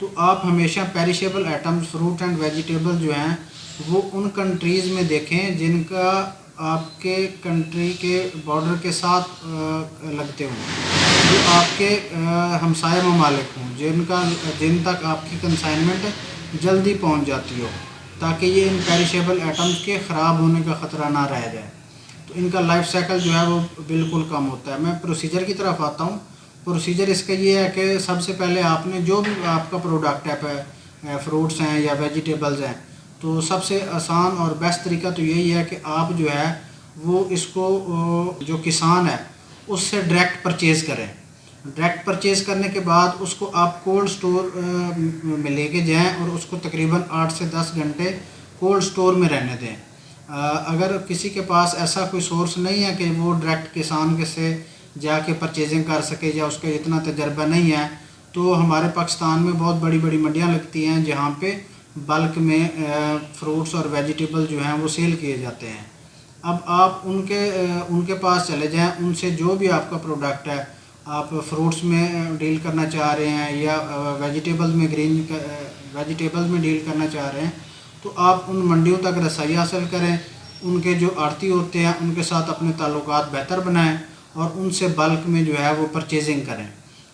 تو آپ ہمیشہ perishable items fruit and vegetable جو ہیں وہ ان کنٹریز میں دیکھیں جن کا آپ کے کنٹری کے بارڈر کے ساتھ لگتے ہوں، جو آپ کے ہمسائے ممالک ہوں، جن تک آپ کی کنسائنمنٹ جلدی پہنچ جاتی ہو، تاکہ یہ ان پیریشیبل آئٹمز کے خراب ہونے کا خطرہ نہ رہ جائے۔ تو ان کا لائف سائیکل جو ہے وہ بالکل کم ہوتا ہے۔ میں پروسیجر کی طرف آتا ہوں۔ پروسیجر اس کا یہ ہے کہ سب سے پہلے آپ نے جو بھی آپ کا پروڈکٹ ہے، فروٹس ہیں یا ویجیٹیبلز ہیں، تو سب سے آسان اور بیسٹ طریقہ تو یہی ہے کہ آپ جو ہے وہ اس کو جو کسان ہے اس سے ڈائریکٹ پرچیز کریں۔ ڈائریکٹ پرچیز کرنے کے بعد اس کو آپ کولڈ سٹور میں لے کے جائیں اور اس کو تقریباً 8 سے 10 گھنٹے کولڈ سٹور میں رہنے دیں۔ اگر کسی کے پاس ایسا کوئی سورس نہیں ہے کہ وہ ڈائریکٹ کسان کے سے جا کے پرچیزنگ کر سکے یا اس کا اتنا تجربہ نہیں ہے، تو ہمارے پاکستان میں بہت بڑی بڑی منڈیاں لگتی ہیں جہاں پہ بلک میں فروٹس اور ویجیٹیبل جو ہیں وہ سیل کیے جاتے ہیں۔ اب آپ ان کے پاس چلے جائیں، ان سے جو بھی آپ کا پروڈکٹ ہے، آپ فروٹس میں ڈیل کرنا چاہ رہے ہیں یا ویجیٹیبلز میں ڈیل کرنا چاہ رہے ہیں، تو آپ ان منڈیوں تک رسائی حاصل کریں، ان کے جو آڑتی ہوتے ہیں ان کے ساتھ اپنے تعلقات بہتر بنائیں اور ان سے بلک میں جو ہے وہ پرچیزنگ کریں۔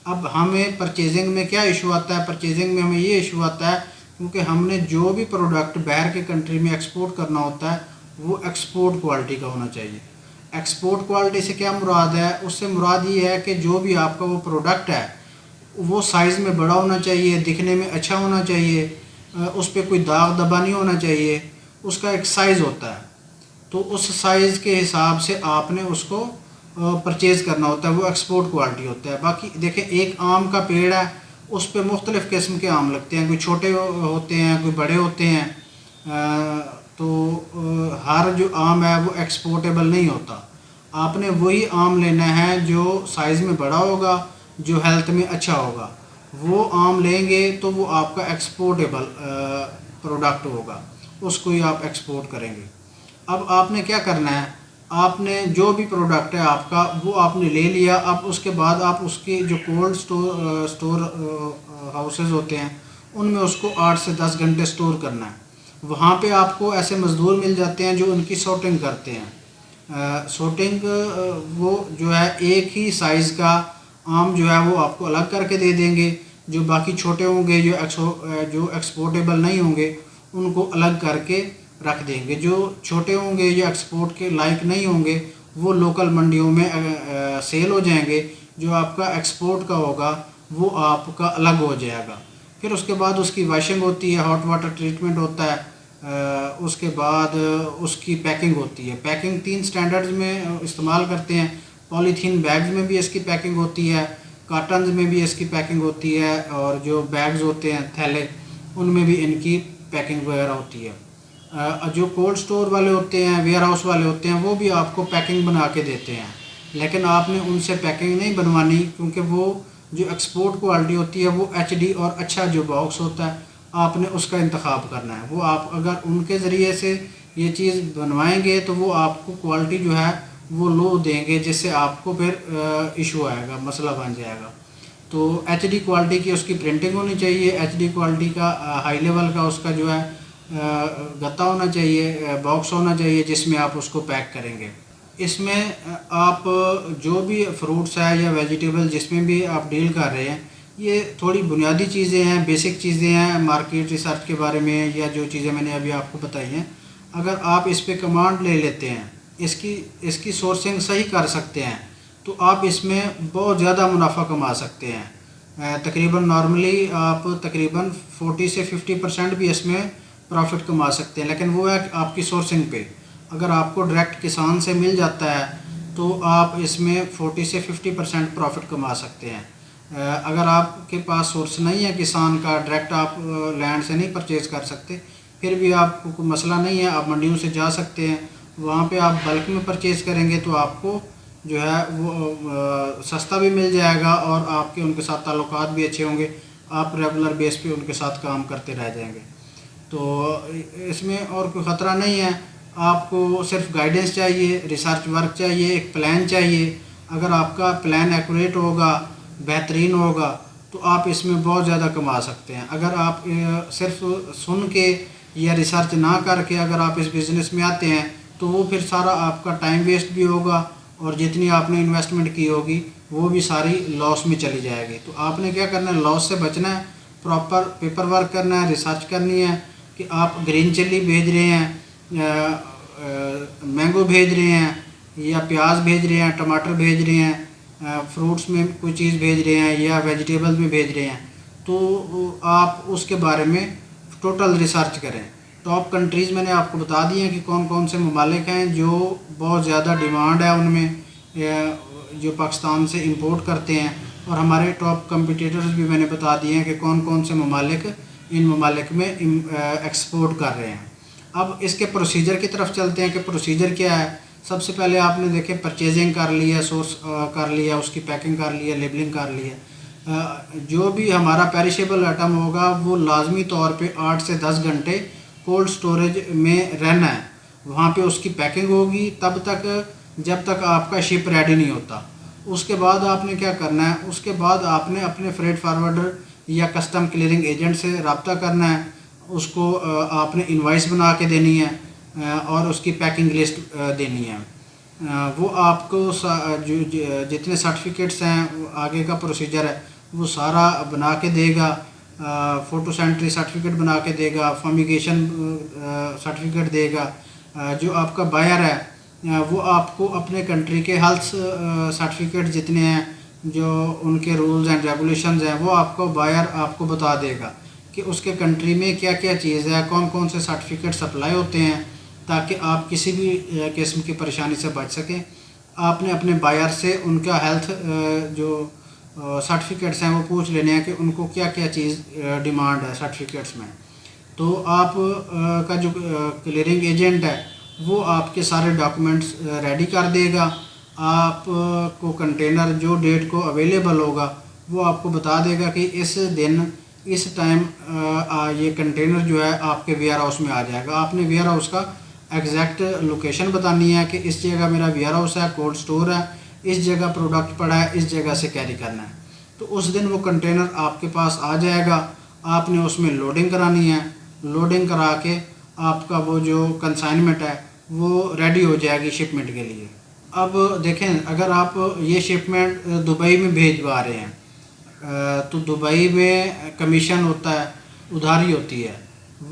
اب ہمیں پرچیزنگ میں کیا ایشو آتا ہے؟ پرچیزنگ میں ہمیں یہ ایشو آتا ہے کیونکہ ہم نے جو بھی پروڈکٹ باہر کے کنٹری میں ایکسپورٹ کرنا ہوتا ہے وہ ایکسپورٹ کوالٹی کا ہونا چاہیے۔ ایکسپورٹ کوالٹی سے کیا مراد ہے؟ اس سے مراد یہ ہے کہ جو بھی آپ کا وہ پروڈکٹ ہے وہ سائز میں بڑا ہونا چاہیے، دکھنے میں اچھا ہونا چاہیے، اس پہ کوئی داغ دبا نہیں ہونا چاہیے۔ اس کا ایک سائز ہوتا ہے، تو اس سائز کے حساب سے آپ نے اس کو پرچیز کرنا ہوتا ہے، وہ ایکسپورٹ کوالٹی ہوتا ہے۔ باقی دیکھیں، ایک آم کا پیڑ ہے، اس پہ مختلف قسم کے آم لگتے ہیں، کوئی چھوٹے ہوتے ہیں، کوئی بڑے ہوتے ہیں، تو ہر جو آم ہے وہ ایکسپورٹیبل نہیں ہوتا۔ آپ نے وہی آم لینا ہے جو سائز میں بڑا ہوگا، جو ہیلتھ میں اچھا ہوگا، وہ آم لیں گے تو وہ آپ کا ایکسپورٹیبل پروڈکٹ ہوگا، اس کو ہی آپ ایکسپورٹ کریں گے۔ اب آپ نے کیا کرنا ہے؟ آپ نے جو بھی پروڈکٹ ہے آپ کا وہ آپ نے لے لیا، اب اس کے بعد آپ اس کی جو کولڈ سٹور ہاؤسز ہوتے ہیں ان میں اس کو 8 سے 10 گھنٹے سٹور کرنا ہے۔ وہاں پہ آپ کو ایسے مزدور مل جاتے ہیں جو ان کی سارٹنگ کرتے ہیں۔ سارٹنگ وہ جو ہے ایک ہی سائز کا آم جو ہے وہ آپ کو الگ کر کے دے دیں گے، جو باقی چھوٹے ہوں گے جو ایکسپورٹیبل نہیں ہوں گے ان کو الگ کر کے رکھ دیں گے، جو چھوٹے ہوں گے یا ایکسپورٹ کے لائق نہیں ہوں گے وہ لوکل منڈیوں میں سیل ہو جائیں گے، جو آپ کا ایکسپورٹ کا ہوگا وہ آپ کا الگ ہو جائے گا۔ پھر اس کے بعد اس کی واشنگ ہوتی ہے، ہاٹ واٹر ٹریٹمنٹ ہوتا ہے، اس کے بعد اس کی پیکنگ ہوتی ہے۔ پیکنگ 3 سٹینڈرڈز میں استعمال کرتے ہیں۔ پولیتھین بیگز میں بھی اس کی پیکنگ ہوتی ہے، کارٹنز میں بھی اس کی پیکنگ ہوتی ہے، اور جو بیگز ہوتے ہیں تھیلے ان میں بھی ان کی پیکنگ وغیرہ ہوتی ہے۔ جو کولڈ سٹور والے ہوتے ہیں، ویئر ہاؤس والے ہوتے ہیں، وہ بھی آپ کو پیکنگ بنا کے دیتے ہیں، لیکن آپ نے ان سے پیکنگ نہیں بنوانی، کیونکہ وہ جو ایکسپورٹ کوالٹی ہوتی ہے وہ HD اور اچھا جو باکس ہوتا ہے آپ نے اس کا انتخاب کرنا ہے۔ وہ آپ اگر ان کے ذریعے سے یہ چیز بنوائیں گے تو وہ آپ کو کوالٹی جو ہے وہ لو دیں گے، جس سے آپ کو پھر ایشو آئے گا، مسئلہ بن جائے گا۔ تو HD کوالٹی کی اس کی پرنٹنگ ہونی چاہیے، HD کوالٹی کا ہائی لیول کا اس کا جو ہے گتا ہونا چاہیے، باکس ہونا چاہیے جس میں آپ اس کو پیک کریں گے۔ اس میں آپ جو بھی فروٹس ہے یا ویجیٹیبل جس میں بھی آپ ڈیل کر رہے ہیں، یہ تھوڑی بنیادی چیزیں ہیں، بیسک چیزیں ہیں مارکیٹ ریسرچ کے بارے میں، یا جو چیزیں میں نے ابھی آپ کو بتائی ہیں۔ اگر آپ اس پہ کمانڈ لے لیتے ہیں، اس کی سورسنگ صحیح کر سکتے ہیں، تو آپ اس میں بہت زیادہ منافع کما سکتے ہیں۔ تقریباً نارملی آپ تقریباً 40 سے 50% بھی اس میں پروفٹ کما سکتے ہیں، لیکن وہ ہے کہ آپ کی سورسنگ پہ۔ اگر آپ کو ڈائریکٹ کسان سے مل جاتا ہے تو آپ اس میں 40 سے 50% پروفٹ کما سکتے ہیں۔ اگر آپ کے پاس سورس نہیں ہے کسان کا، ڈائریکٹ آپ لینڈ سے نہیں پرچیز کر سکتے، پھر بھی آپ کو کوئی مسئلہ نہیں ہے، آپ منڈیوں سے جا سکتے ہیں، وہاں پہ آپ بلک میں پرچیز کریں گے تو آپ کو جو ہے وہ سستا بھی مل جائے گا، اور آپ کے ان کے ساتھ تعلقات بھی اچھے ہوں گے، آپ ریگولر بیس پہ ان کے ساتھ کام کرتے رہ جائیں گے۔ تو اس میں اور کوئی خطرہ نہیں ہے، آپ کو صرف گائیڈنس چاہیے، ریسرچ ورک چاہیے، ایک پلان چاہیے۔ اگر آپ کا پلان ایکوریٹ ہوگا، بہترین ہوگا، تو تو آپ اس میں بہت زیادہ کما سکتے ہیں۔ اگر آپ صرف سن کے یا ریسرچ نہ کر کے اگر آپ اس بزنس میں آتے ہیں تو وہ پھر سارا آپ کا ٹائم ویسٹ بھی ہوگا، اور جتنی آپ نے انویسٹمنٹ کی ہوگی وہ بھی ساری لاس میں چلی جائے گی۔ تو آپ نے کیا کرنا ہے، لاس سے بچنا ہے، پراپر پیپر ورک کرنا ہے، ریسرچ کرنی ہے کہ آپ گرین چلی بھیج رہے ہیں، مینگو بھیج رہے ہیں، یا پیاز بھیج رہے ہیں، ٹماٹر بھیج رہے ہیں، فروٹس میں کوئی چیز بھیج رہے ہیں، یا ویجیٹیبل میں بھیج رہے ہیں، تو آپ اس کے بارے میں ٹوٹل ریسرچ کریں۔ ٹاپ کنٹریز میں نے آپ کو بتا دی ہیں کہ کون کون سے ممالک ہیں جو بہت زیادہ ڈیمانڈ ہے ان میں، جو پاکستان سے امپورٹ کرتے ہیں، اور ہمارے ٹاپ کمپٹیٹرز بھی میں نے بتا دیے ہیں کہ کون کون سے ممالک ان ممالک میں ایکسپورٹ کر رہے ہیں۔ اب اس کے پروسیجر کی طرف چلتے ہیں کہ پروسیجر کیا ہے۔ سب سے پہلے آپ نے دیکھیں پرچیزنگ کر لی ہے، سورس کر لیا، اس کی پیکنگ کر لی ہے، لیبلنگ کر لی ہے۔ جو بھی ہمارا پیریشیبل آئٹم ہوگا وہ لازمی طور پہ 8 سے 10 گھنٹے کولڈ سٹوریج میں رہنا ہے، وہاں پہ اس کی پیکنگ ہوگی تب تک جب تک آپ کا شپ ریڈی نہیں ہوتا۔ اس کے بعد آپ نے کیا کرنا ہے، اس کے بعد آپ نے اپنے فریٹ فارورڈر یا کسٹم کلیئرنگ ایجنٹ سے رابطہ کرنا ہے، اس کو آپ نے انوائس بنا کے دینی ہے اور اس کی پیکنگ لسٹ دینی ہے۔ وہ آپ کو جتنے سرٹیفکیٹس ہیں آگے کا پروسیجر ہے وہ سارا بنا کے دے گا، فوٹو سینٹری سرٹیفکیٹ بنا کے دے گا، فمیگیشن سرٹیفکیٹ دے گا۔ جو آپ کا بائر ہے وہ آپ کو اپنے کنٹری کے ہیلتھ سرٹیفکیٹ جتنے ہیں، جو ان کے رولز اینڈ ریگولیشنز ہیں، وہ آپ کو بائر آپ کو بتا دے گا کہ اس کے کنٹری میں کیا کیا چیز ہے، کون کون سے سرٹیفکیٹ سپلائی ہوتے ہیں، تاکہ آپ کسی بھی قسم کی پریشانی سے بچ سکیں۔ آپ نے اپنے بائر سے ان کا ہیلتھ جو سرٹیفکیٹس ہیں وہ پوچھ لینے ہیں کہ ان کو کیا کیا چیز ڈیمانڈ ہے سرٹیفکیٹس میں۔ تو آپ کا جو کلیئرنگ ایجنٹ ہے وہ آپ کے سارے ڈاکومنٹس ریڈی کر دے گا۔ آپ کو کنٹینر جو ڈیٹ کو اویلیبل ہوگا وہ آپ کو بتا دے گا کہ اس دن اس ٹائم یہ کنٹینر جو ہے آپ کے ویئر ہاؤس میں آ جائے گا۔ آپ نے ویئر ہاؤس کا ایگزیکٹ لوکیشن بتانی ہے کہ اس جگہ میرا ویئر ہاؤس ہے، کولڈ سٹور ہے، اس جگہ پروڈکٹ پڑا ہے، اس جگہ سے کیری کرنا ہے۔ تو اس دن وہ کنٹینر آپ کے پاس آ جائے گا، آپ نے اس میں لوڈنگ کرانی ہے، لوڈنگ کرا کے آپ کا وہ جو کنسائنمنٹ ہے وہ ریڈی ہو جائے گی شپمنٹ کے لیے۔ اب دیکھیں اگر آپ یہ شپمنٹ دبئی میں بھیجوا رہے ہیں تو دبئی میں کمیشن ہوتا ہے، ادھاری ہوتی ہے،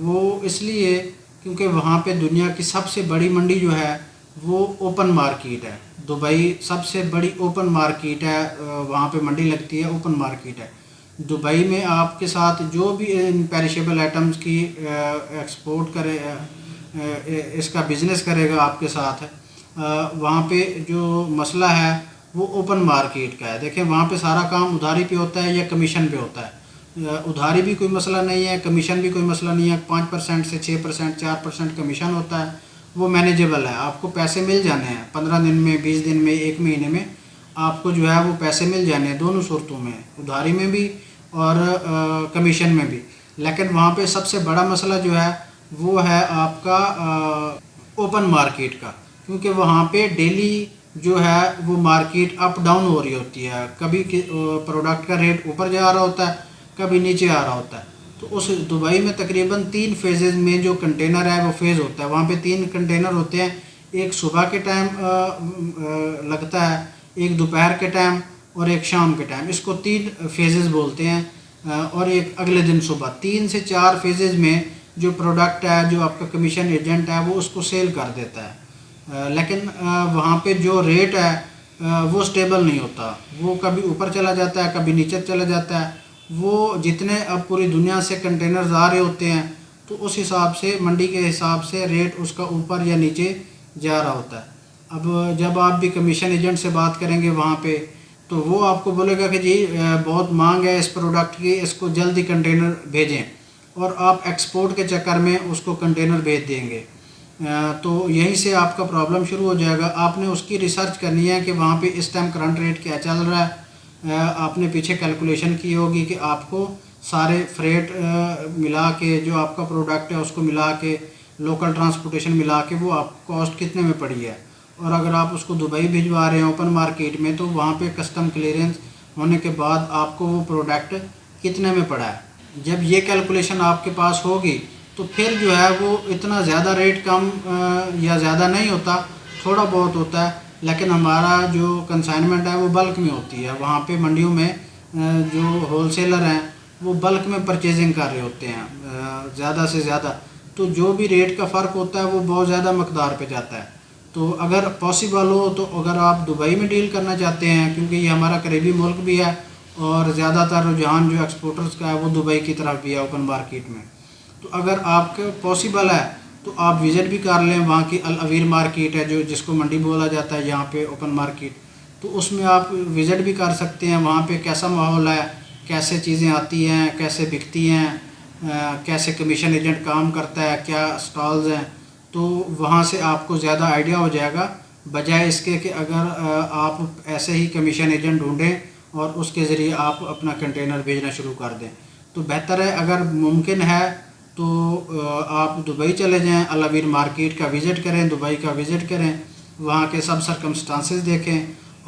وہ اس لیے کیونکہ وہاں پہ دنیا کی سب سے بڑی منڈی جو ہے وہ اوپن مارکیٹ ہے۔ دبئی سب سے بڑی اوپن مارکیٹ ہے، وہاں پہ منڈی لگتی ہے، اوپن مارکیٹ ہے۔ دبئی میں آپ کے ساتھ جو بھی پیریشیبل آئٹمز کی ایکسپورٹ کرے، اس کا بزنس کرے گا آپ کے ساتھ، وہاں پہ جو مسئلہ ہے وہ اوپن مارکیٹ کا ہے۔ دیکھیں وہاں پہ سارا کام ادھاری پہ ہوتا ہے یا کمیشن پہ ہوتا ہے۔ ادھاری بھی کوئی مسئلہ نہیں ہے، کمیشن بھی کوئی مسئلہ نہیں ہے، 5% سے 6%، 4% کمیشن ہوتا ہے، وہ مینیجیبل ہے، آپ کو پیسے مل جانے ہیں 15 دن میں، 20 دن میں، 1 مہینے میں آپ کو جو ہے وہ پیسے مل جانے ہیں، دونوں صورتوں میں، ادھاری میں بھی اور کمیشن میں بھی۔ لیکن وہاں پہ سب سے بڑا مسئلہ جو ہے وہ ہے آپ کا اوپن مارکیٹ کا، کیونکہ وہاں پہ ڈیلی جو ہے وہ مارکیٹ اپ ڈاؤن ہو رہی ہوتی ہے، کبھی پروڈکٹ کا ریٹ اوپر جا رہا ہوتا ہے، کبھی نیچے آ رہا ہوتا ہے۔ تو اس دبئی میں تقریباً 3 فیزز میں جو کنٹینر ہے وہ فیز ہوتا ہے، وہاں پہ 3 کنٹینر ہوتے ہیں، ایک صبح کے ٹائم لگتا ہے، ایک دوپہر کے ٹائم اور ایک شام کے ٹائم، اس کو 3 فیزز بولتے ہیں، اور ایک اگلے دن صبح۔ 3 سے 4 فیزز میں جو پروڈکٹ ہے، جو آپ کا کمیشن ایجنٹ ہے وہ اس کو سیل کر دیتا ہے، لیکن وہاں پہ جو ریٹ ہے وہ سٹیبل نہیں ہوتا، وہ کبھی اوپر چلا جاتا ہے، کبھی نیچے چلا جاتا ہے۔ وہ جتنے اب پوری دنیا سے کنٹینرز آ رہے ہوتے ہیں تو اس حساب سے منڈی کے حساب سے ریٹ اس کا اوپر یا نیچے جا رہا ہوتا ہے۔ اب جب آپ بھی کمیشن ایجنٹ سے بات کریں گے وہاں پہ تو وہ آپ کو بولے گا کہ جی بہت مانگ ہے اس پروڈکٹ کی، اس کو جلدی کنٹینر بھیجیں، اور آپ ایکسپورٹ کے چکر میں اس کو کنٹینر بھیج دیں گے، تو یہیں سے آپ کا پرابلم شروع ہو جائے گا۔ آپ نے اس کی ریسرچ کرنی ہے کہ وہاں پہ اس ٹائم کرنٹ ریٹ کیا چل رہا ہے، آپ نے پیچھے کیلکولیشن کی ہوگی کہ آپ کو سارے فریٹ ملا کے جو آپ کا پروڈکٹ ہے اس کو ملا کے، لوکل ٹرانسپورٹیشن ملا کے وہ آپ کو کاسٹ کتنے میں پڑی ہے، اور اگر آپ اس کو دبئی بھجوا رہے ہیں اوپن مارکیٹ میں تو وہاں پہ کسٹم کلیئرنس ہونے کے بعد آپ کو وہ پروڈکٹ کتنے میں پڑا ہے۔ جب یہ کیلکولیشن آپ کے پاس ہوگی تو پھر جو ہے وہ اتنا زیادہ ریٹ کم یا زیادہ نہیں ہوتا، تھوڑا بہت ہوتا ہے، لیکن ہمارا جو کنسائنمنٹ ہے وہ بلک میں ہوتی ہے۔ وہاں پہ منڈیوں میں جو ہول سیلر ہیں وہ بلک میں پرچیزنگ کر رہے ہوتے ہیں زیادہ سے زیادہ، تو جو بھی ریٹ کا فرق ہوتا ہے وہ بہت زیادہ مقدار پہ جاتا ہے۔ تو اگر پاسبل ہو تو اگر آپ دبئی میں ڈیل کرنا چاہتے ہیں، کیونکہ یہ ہمارا قریبی ملک بھی ہے اور زیادہ تر رجحان جو ایکسپورٹرز کا ہے وہ دبئی کی طرف بھی ہے اوپن مارکیٹ میں، تو اگر آپ کے پاسبل ہے تو آپ وزٹ بھی کر لیں۔ وہاں کی العویر مارکیٹ ہے جو جس کو منڈی بولا جاتا ہے یہاں پہ اوپن مارکیٹ، تو اس میں آپ وزٹ بھی کر سکتے ہیں۔ وہاں پہ کیسا ماحول ہے، کیسے چیزیں آتی ہیں، کیسے بکتی ہیں، کیسے کمیشن ایجنٹ کام کرتا ہے، کیا سٹالز ہیں، تو وہاں سے آپ کو زیادہ آئیڈیا ہو جائے گا، بجائے اس کے کہ اگر آپ ایسے ہی کمیشن ایجنٹ ڈھونڈیں اور اس کے ذریعے آپ اپنا کنٹینر بھیجنا شروع کر دیں۔ تو بہتر ہے اگر ممکن ہے تو آپ دبئی چلے جائیں، العویر مارکیٹ کا وزٹ کریں، دبئی کا وزٹ کریں، وہاں کے سب سرکمسٹانسز دیکھیں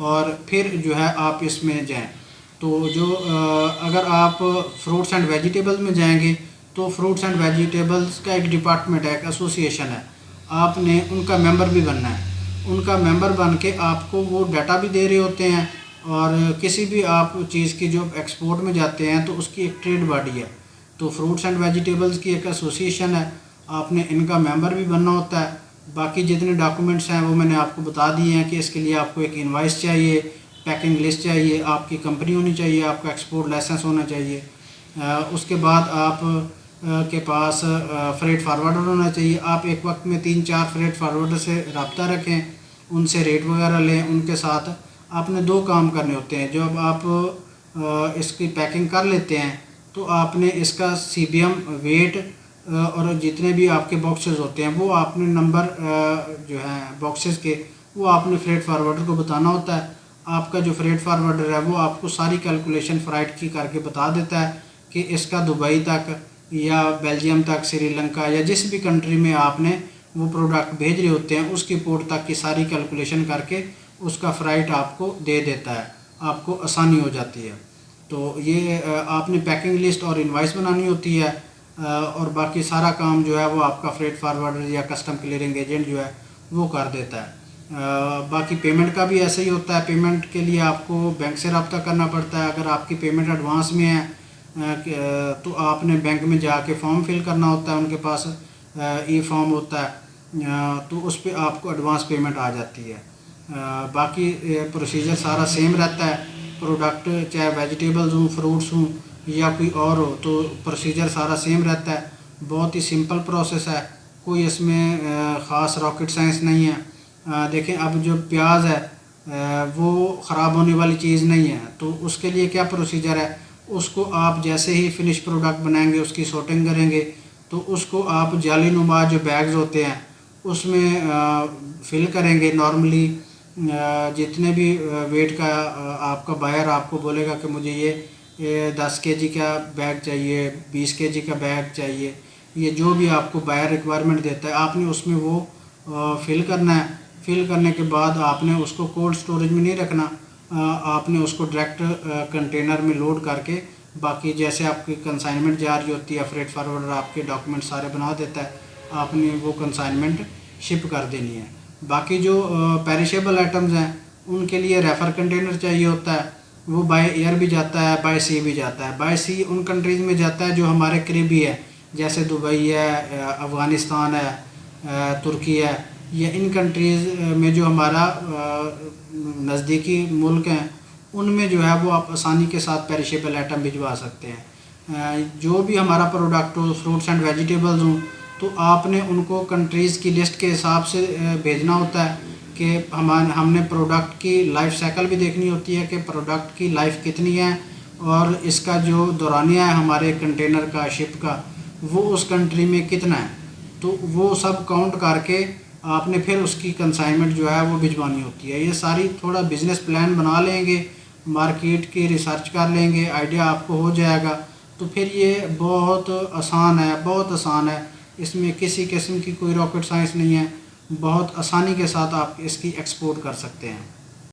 اور پھر جو ہے آپ اس میں جائیں۔ تو جو اگر آپ فروٹس اینڈ ویجیٹیبلز میں جائیں گے تو فروٹس اینڈ ویجیٹیبلز کا ایک ڈپارٹمنٹ ہے، ایک ایسوسی ایشن ہے، آپ نے ان کا ممبر بھی بننا ہے۔ ان کا ممبر بن کے آپ کو وہ ڈیٹا بھی دے رہے ہوتے ہیں، اور کسی بھی آپ چیز کی جو ایکسپورٹ میں جاتے ہیں تو اس کی ایک ٹریڈ باڈی ہے، تو فروٹس اینڈ ویجیٹیبلز کی ایک ایسوسی ایشن ہے، آپ نے ان کا ممبر بھی بننا ہوتا ہے۔ باقی جتنے ڈاکومنٹس ہیں وہ میں نے آپ کو بتا دیے ہیں کہ اس کے لیے آپ کو ایک انوائس چاہیے، پیکنگ لسٹ چاہیے، آپ کی کمپنی ہونی چاہیے، آپ کا ایکسپورٹ لائسنس ہونا چاہیے، اس کے بعد آپ کے پاس فریٹ فارورڈر ہونا چاہیے۔ آپ ایک وقت میں 3-4 فریٹ فارورڈر سے رابطہ رکھیں، ان سے ریٹ وغیرہ لیں، ان کے ساتھ آپ نے 2 کام کرنے ہوتے ہیں۔ جب آپ اس کی پیکنگ کر لیتے ہیں تو آپ نے اس کا CBM ویٹ اور جتنے بھی آپ کے باکسز ہوتے ہیں وہ آپ نے نمبر جو ہیں باکسز کے وہ آپ نے فریٹ فارورڈر کو بتانا ہوتا ہے۔ آپ کا جو فریٹ فارورڈر ہے وہ آپ کو ساری کیلکولیشن فرائٹ کی کر کے بتا دیتا ہے کہ اس کا دبئی تک یا بیلجیم تک، سری لنکا یا جس بھی کنٹری میں آپ نے وہ پروڈکٹ بھیج رہے ہوتے ہیں اس کی پورٹ تک کی ساری کیلکولیشن کر کے اس کا فرائٹ آپ کو دے دیتا ہے، آپ کو آسانی ہو جاتی ہے۔ تو یہ آپ نے پیکنگ لسٹ اور انوائس بنانی ہوتی ہے، اور باقی سارا کام جو ہے وہ آپ کا فریٹ فارورڈر یا کسٹم کلیئرنگ ایجنٹ جو ہے وہ کر دیتا ہے۔ باقی پیمنٹ کا بھی ایسا ہی ہوتا ہے۔ پیمنٹ کے لیے آپ کو بینک سے رابطہ کرنا پڑتا ہے۔ اگر آپ کی پیمنٹ ایڈوانس میں ہے تو آپ نے بینک میں جا کے فارم فل کرنا ہوتا ہے، ان کے پاس ای فارم ہوتا ہے، تو اس پہ آپ کو ایڈوانس پیمنٹ آ جاتی ہے۔ باقی پروسیجر سارا سیم رہتا ہے، پروڈکٹ چاہے ویجیٹیبلز ہوں، فروٹس ہوں یا کوئی اور ہو، تو پروسیجر سارا سیم رہتا ہے۔ بہت ہی سمپل پروسیس ہے، کوئی اس میں خاص راکٹ سائنس نہیں ہے۔ دیکھیں اب جو پیاز ہے وہ خراب ہونے والی چیز نہیں ہے، تو اس کے لیے کیا پروسیجر ہے، اس کو آپ جیسے ہی فنش پروڈکٹ بنائیں گے، اس کی سورٹنگ کریں گے، تو اس کو آپ جالی نما جو بیگز ہوتے ہیں اس میں فل کریں گے۔ نارملی جتنے بھی ویٹ کا آپ کا بائر آپ کو بولے گا کہ مجھے یہ 10 kg کا بیگ چاہیے، 20 kg کا بیگ چاہیے، یہ جو بھی آپ کو بائر ریکوائرمنٹ دیتا ہے آپ نے اس میں وہ فل کرنا ہے۔ فل کرنے کے بعد آپ نے اس کو کولڈ سٹوریج میں نہیں رکھنا، آپ نے اس کو ڈائریکٹ کنٹینر میں لوڈ کر کے، باقی جیسے آپ کی کنسائنمنٹ جا رہی ہوتی ہے، فریٹ فارورڈر آپ کے ڈاکومنٹ سارے بنا دیتا ہے، آپ نے وہ کنسائنمنٹ شپ کر دینی ہے۔ باقی جو پیریشیبل آئٹمز ہیں ان کے لیے ریفر کنٹینر چاہیے ہوتا ہے، وہ بائی ایئر بھی جاتا ہے، بائی سی بھی جاتا ہے۔ بائی سی ان کنٹریز میں جاتا ہے جو ہمارے قریبی ہے، جیسے دبئی ہے، افغانستان ہے، ترکی ہے، یا ان کنٹریز میں جو ہمارا نزدیکی ملک ہیں ان میں جو ہے وہ آپ آسانی کے ساتھ پیریشیبل آئٹم بھجوا سکتے ہیں۔ جو بھی ہمارا product who, fruits and vegetables ہوں، تو آپ نے ان کو کنٹریز کی لسٹ کے حساب سے بھیجنا ہوتا ہے کہ ہم نے پروڈکٹ کی لائف سائیکل بھی دیکھنی ہوتی ہے کہ پروڈکٹ کی لائف کتنی ہے، اور اس کا جو دورانیہ ہے ہمارے کنٹینر کا، شپ کا، وہ اس کنٹری میں کتنا ہے، تو وہ سب کاؤنٹ کر کے آپ نے پھر اس کی کنسائنمنٹ جو ہے وہ بھجوانی ہوتی ہے۔ یہ ساری تھوڑا بزنس پلان بنا لیں گے، مارکیٹ کی ریسرچ کر لیں گے، آئیڈیا آپ کو ہو جائے گا، تو پھر یہ بہت آسان ہے، بہت آسان ہے، اس میں کسی قسم کی کوئی راکٹ سائنس نہیں ہے، بہت آسانی کے ساتھ آپ اس کی ایکسپورٹ کر سکتے ہیں۔